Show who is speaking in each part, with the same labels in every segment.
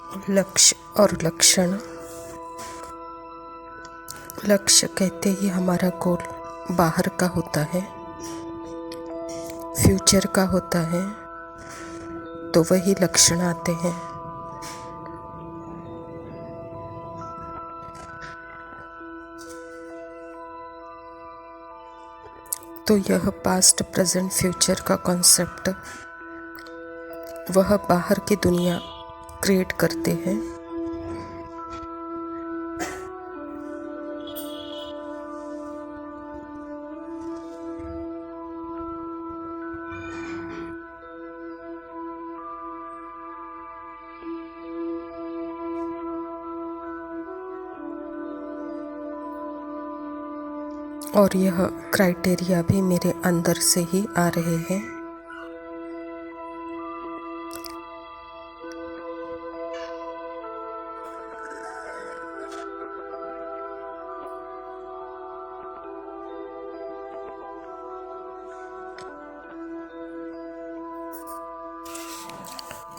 Speaker 1: लक्ष्य और लक्षण। लक्ष्य कहते ही हमारा गोल बाहर का होता है, फ्यूचर का होता है, तो वही लक्षण आते हैं। तो यह पास्ट प्रेजेंट फ्यूचर का कॉन्सेप्ट वह बाहर की दुनिया क्रिएट करते हैं। और यह क्राइटेरिया भी मेरे अंदर से ही आ रहे हैं।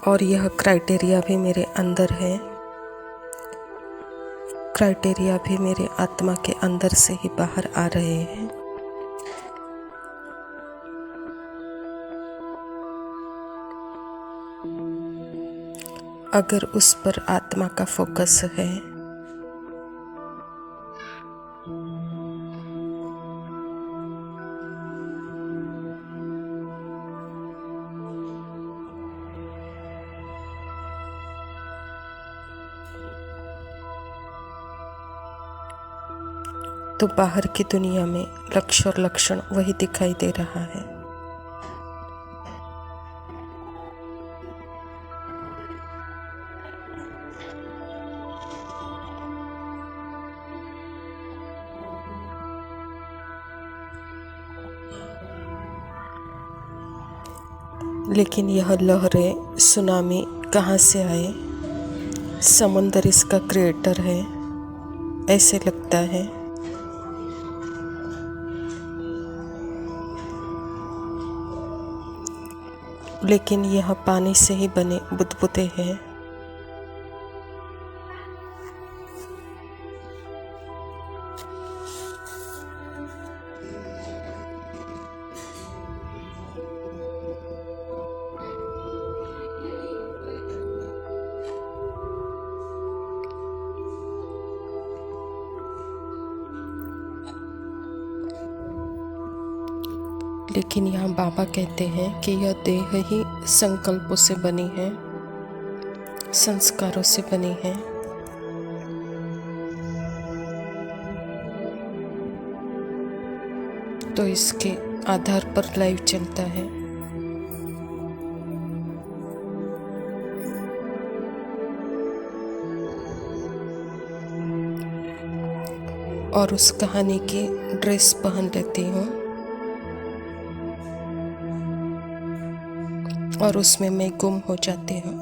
Speaker 1: और यह क्राइटेरिया भी मेरे अंदर है, क्राइटेरिया भी मेरे आत्मा के अंदर से ही बाहर आ रहे हैं। अगर उस पर आत्मा का फोकस है तो बाहर की दुनिया में लक्ष्य और लक्षण वही दिखाई दे रहा है। लेकिन यह लहरें, सुनामी कहाँ से आए? समुंदर इसका क्रिएटर है, ऐसे लगता है। लेकिन यह पानी से ही बने बुदबुदे हैं। लेकिन यहाँ बाबा कहते हैं कि यह देह ही संकल्पों से बनी है, संस्कारों से बनी है। तो इसके आधार पर लाइफ चलता है। और उस कहानी की ड्रेस पहन लेती हूँ और उसमें मैं गुम हो जाती हूँ।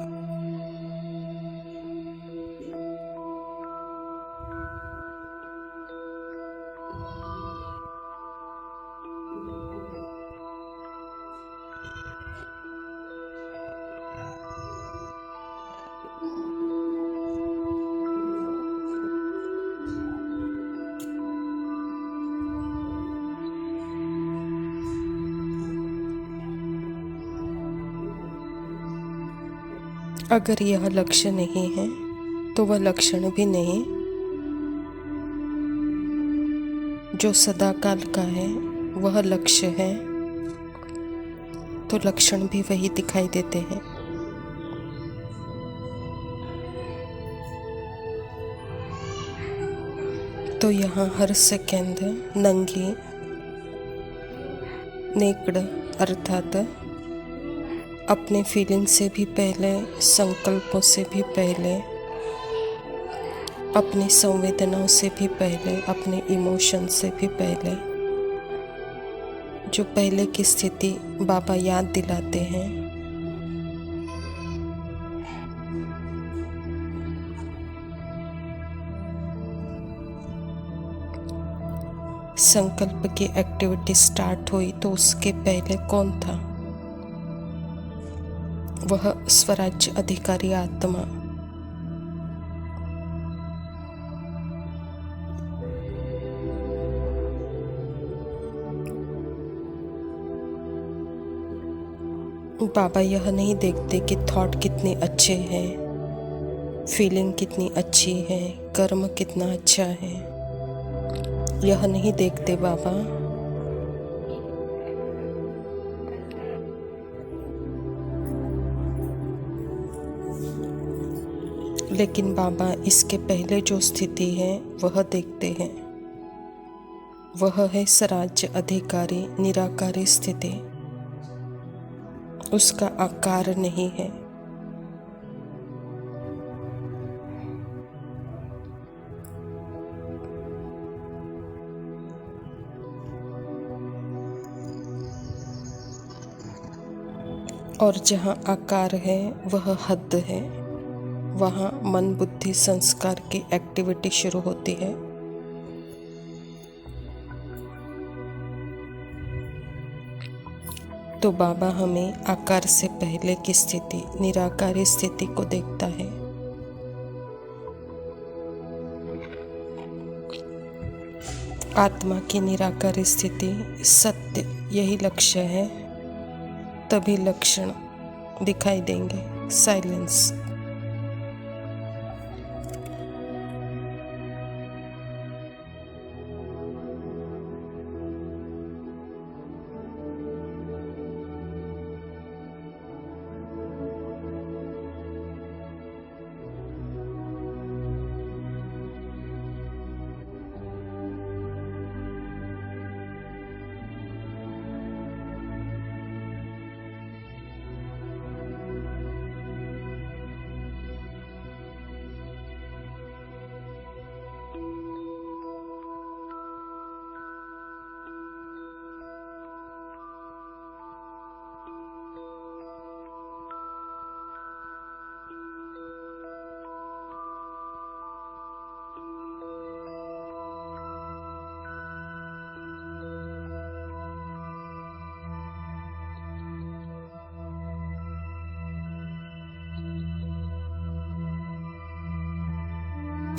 Speaker 1: अगर यह लक्ष्य नहीं है तो वह लक्षण भी नहीं। जो सदाकाल का है वह लक्ष्य है, तो लक्षण भी वही दिखाई देते हैं। तो यहाँ हर सेकंड नंगी, नेकड़ अर्थात अपने फीलिंग से भी पहले, संकल्पों से भी पहले, अपनी संवेदनाओं से भी पहले, अपने इमोशन से भी पहले, जो पहले की स्थिति बाबा याद दिलाते हैं। संकल्प की एक्टिविटी स्टार्ट हुई तो उसके पहले कौन था? वह स्वराज्य अधिकारी आत्मा बाबा यह नहीं देखते कि थॉट कितने अच्छे हैं, फीलिंग कितनी अच्छी है, कर्म कितना अच्छा है। यह नहीं देखते बाबा। लेकिन बाबा इसके पहले जो स्थिति है वह देखते हैं। वह है स्वराज्य अधिकारी निराकारी स्थिति। उसका आकार नहीं है। और जहाँ आकार है वह हद है। वहाँ मन बुद्धि संस्कार की एक्टिविटी शुरू होती है। तो बाबा हमें आकार से पहले की स्थिति निराकारी स्थिति को देखता है। आत्मा की निराकारी स्थिति सत्य यही लक्ष्य है। तभी लक्षण दिखाई देंगे। साइलेंस।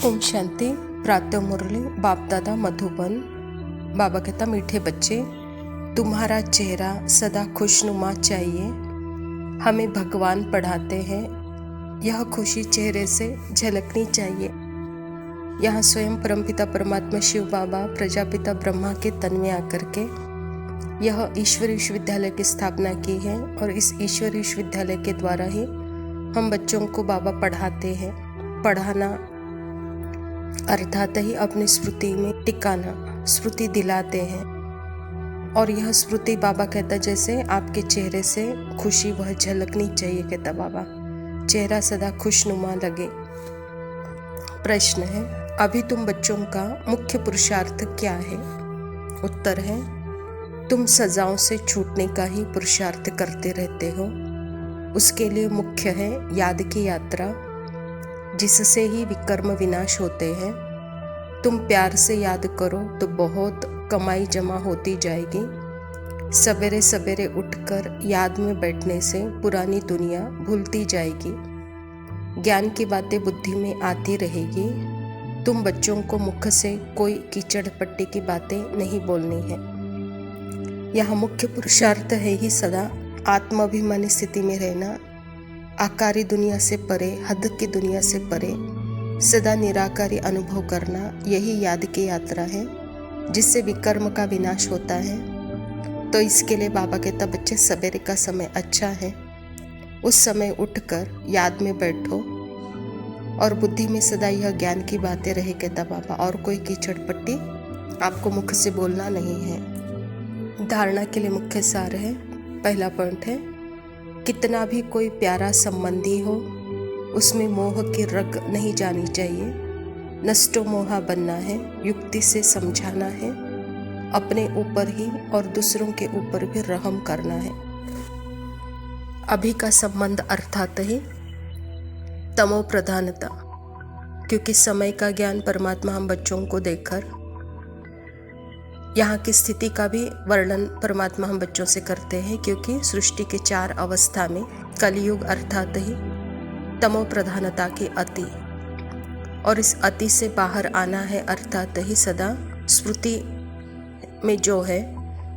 Speaker 1: ओम शांति। प्रातः मुरली बाप दादा मधुबन। बाबा कहता, मीठे बच्चे, तुम्हारा चेहरा सदा खुशनुमा चाहिए। हमें भगवान पढ़ाते हैं, यह खुशी चेहरे से झलकनी चाहिए। यहाँ स्वयं परमपिता परमात्मा शिव बाबा प्रजापिता ब्रह्मा के तन में आकर के यह ईश्वर विश्वविद्यालय की स्थापना की है। और इस ईश्वर विश्वविद्यालय के द्वारा ही हम बच्चों को बाबा पढ़ाते हैं। पढ़ाना अर्थात ही अपनी स्मृति में टिकाना, स्मृति दिलाते हैं। और यह स्मृति बाबा कहता, जैसे आपके चेहरे से खुशी वह झलकनी चाहिए। कहता बाबा, चेहरा सदा खुशनुमा लगे। प्रश्न है, अभी तुम बच्चों का मुख्य पुरुषार्थ क्या है? उत्तर है, तुम सजाओं से छूटने का ही पुरुषार्थ करते रहते हो। उसके लिए मुख्य है याद की यात्रा, जिससे ही विकर्म विनाश होते हैं। तुम प्यार से याद करो तो बहुत कमाई जमा होती जाएगी। सवेरे सवेरे उठकर याद में बैठने से पुरानी दुनिया भूलती जाएगी। ज्ञान की बातें बुद्धि में आती रहेगी। तुम बच्चों को मुख से कोई कीचड़ पट्टी की बातें नहीं बोलनी है। यह मुख्य पुरुषार्थ है ही सदा आत्माभिमानी स्थिति में रहना, आकारी दुनिया से परे, हद की दुनिया से परे सदा निराकारी अनुभव करना। यही याद की यात्रा है जिससे विकर्म का विनाश होता है। तो इसके लिए बाबा कहता, बच्चे सवेरे का समय अच्छा है, उस समय उठकर याद में बैठो और बुद्धि में सदा यह ज्ञान की बातें रहे। कहता बाबा, और कोई कीचड़ पट्टी आपको मुख से बोलना नहीं है। धारणा के लिए मुख्य सार है। पहला पॉइंट है, कितना भी कोई प्यारा संबंधी हो उसमें मोह की रग नहीं जानी चाहिए। नष्टो मोहा बनना है, युक्ति से समझाना है, अपने ऊपर ही और दूसरों के ऊपर भी रहम करना है। अभी का संबंध अर्थात ही तमो प्रधानता, क्योंकि समय का ज्ञान परमात्मा हम बच्चों को देकर यहाँ की स्थिति का भी वर्णन परमात्मा हम बच्चों से करते हैं। क्योंकि सृष्टि के 4 अवस्था में कलयुग अर्थात ही तमो प्रधानता की अति, और इस अति से बाहर आना है अर्थात ही सदा स्मृति में जो है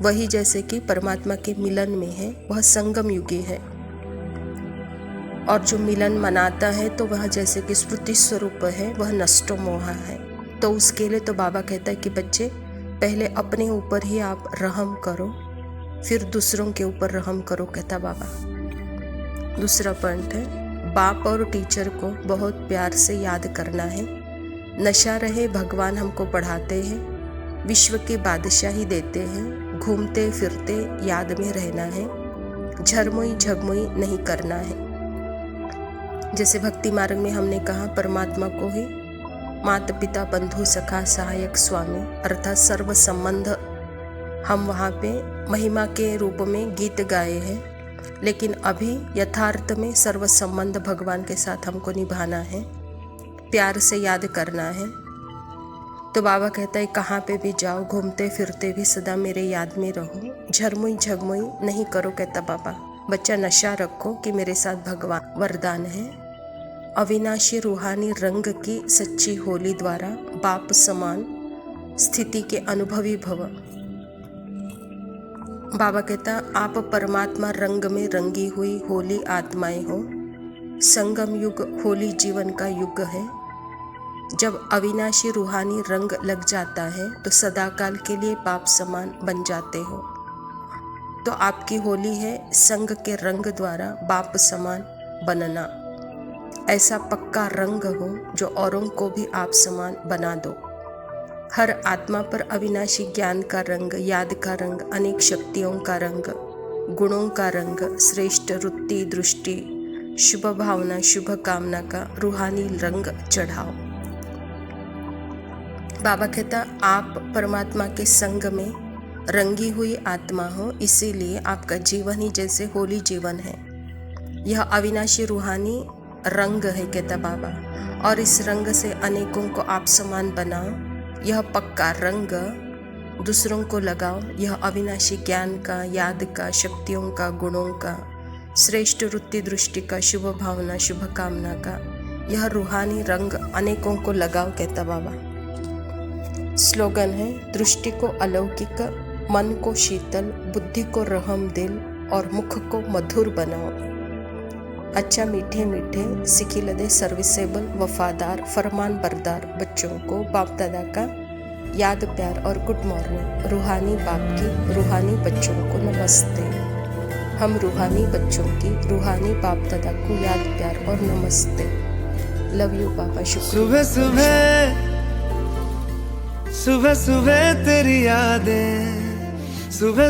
Speaker 1: वही जैसे कि परमात्मा के मिलन में है, वह संगम युगी है। और जो मिलन मनाता है तो वह जैसे कि स्मृति स्वरूप है, वह नष्टो मोह है। तो उसके लिए तो बाबा कहता है कि बच्चे पहले अपने ऊपर ही आप रहम करो, फिर दूसरों के ऊपर रहम करो, कहता बाबा। दूसरा पॉइंट है, बाप और टीचर को बहुत प्यार से याद करना है। नशा रहे भगवान हमको पढ़ाते हैं, विश्व की बादशाही देते हैं, घूमते फिरते याद में रहना है, झरमुई झगमुई नहीं करना है। जैसे भक्ति मार्ग में हमने कहा, परमात्मा को ही माता पिता बंधु सखा सहायक स्वामी अर्थात सर्व संबंध हम वहाँ पे महिमा के रूप में गीत गाए हैं, लेकिन अभी यथार्थ में सर्व संबंध भगवान के साथ हमको निभाना है, प्यार से याद करना है। तो बाबा कहता है कहाँ पे भी जाओ, घूमते फिरते भी सदा मेरे याद में रहो, झरमुई झगमुई नहीं करो, कहता बाबा। बच्चा नशा रखो कि मेरे साथ भगवान वरदान है। अविनाशी रूहानी रंग की सच्ची होली द्वारा बाप समान स्थिति के अनुभवी भव। बाबा कहता आप परमात्मा रंग में रंगी हुई होली आत्माएं हो। संगम युग होली जीवन का युग है। जब अविनाशी रूहानी रंग लग जाता है तो सदाकाल के लिए बाप समान बन जाते हो। तो आपकी होली है संग के रंग द्वारा बाप समान बनना। ऐसा पक्का रंग हो जो औरों को भी आप समान बना दो। हर आत्मा पर अविनाशी ज्ञान का रंग, याद का रंग, अनेक शक्तियों का रंग, गुणों का रंग, श्रेष्ठ वृत्ति दृष्टि, शुभ भावना, शुभ कामना का रूहानी रंग चढ़ाओ। बाबा कहता आप परमात्मा के संग में रंगी हुई आत्मा हो, इसीलिए आपका जीवन ही जैसे होली जीवन है। यह अविनाशी रूहानी रंग है, कहता बाबा, और इस रंग से अनेकों को आप समान बनाओ। यह पक्का रंग दूसरों को लगाओ। यह अविनाशी ज्ञान का, याद का, शक्तियों का, गुणों का, श्रेष्ठ वृत्ति दृष्टि का, शुभ भावना, शुभ कामना का यह रूहानी रंग अनेकों को लगाओ, कहता बाबा। स्लोगन है, दृष्टि को अलौकिक, मन को शीतल, बुद्धि को रहम दिल और मुख को मधुर बनाओ। अच्छा मीठे मीठे सिखिलदे सर्विसेबल वफादार फरमान बरदार बच्चों को बाप दादा का याद प्यार और गुड मॉर्निंग। रूहानी बाप की रूहानी बच्चों को नमस्ते। हम रूहानी बच्चों की रूहानी बाप दादा को याद प्यार और नमस्ते। लव यू पापा। शुक्रिया।
Speaker 2: सुबह सुबह तेरी यादें, सुबह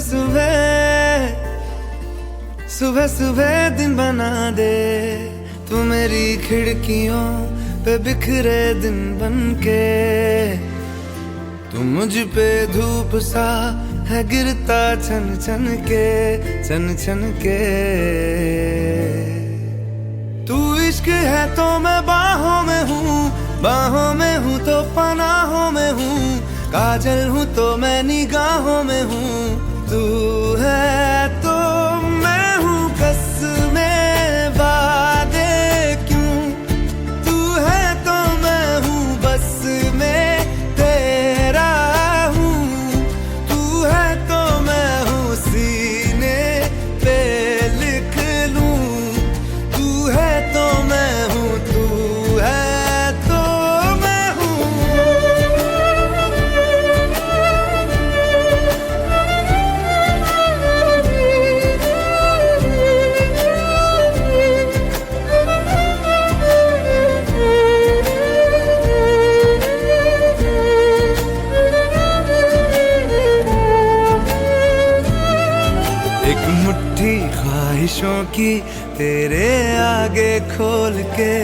Speaker 2: सुबह दिन बना दे। तू मेरी खिड़कियों पे बिखरे दिन बनके, तू मुझ पे धूप सा है गिरता छन छन के। तू इश्क है तो मैं बाहों में हूँ तो पनाहों में हूँ, काजल हूँ तो मैं निगाहों में हूँ। तू है तो मैं हूँ कसमें वादे क्यों, तू है तो मैं हूँ बस में तेरा हूँ। तू है तो मैं हूँ सीने पे लिख लूँ, तू है तो मैं हूँ, तू है तो मैं हूँ। एक मुट्ठी ख्वाहिशों की तेरे आगे खोल के,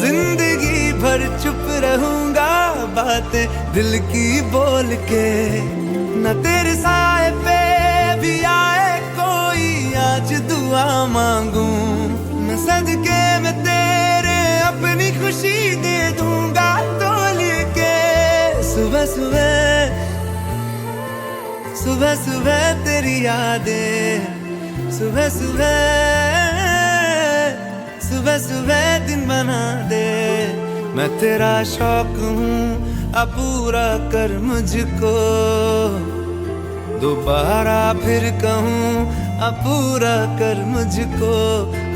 Speaker 2: जिंदगी भर चुप रहूंगा बातें दिल की बोल के। न तेरे साए पे भी आए कोई आज दुआ मांगूं, मैं सदके में तेरे अपनी खुशी दे दूंगा तोल के। सुबह सुबह तेरी यादें, सुबह सुबह दिन बना दे। मैं तेरा शौक हूँ अब पूरा कर मुझको, दोबारा फिर कहूँ अब पूरा कर मुझको।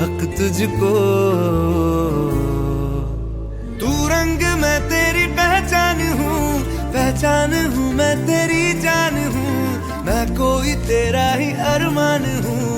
Speaker 2: हक तुझको। तू रंग मैं तेरी पहचान हूँ मैं तेरी जान हूँ, मैं कोई तेरा ही अरमान हूँ,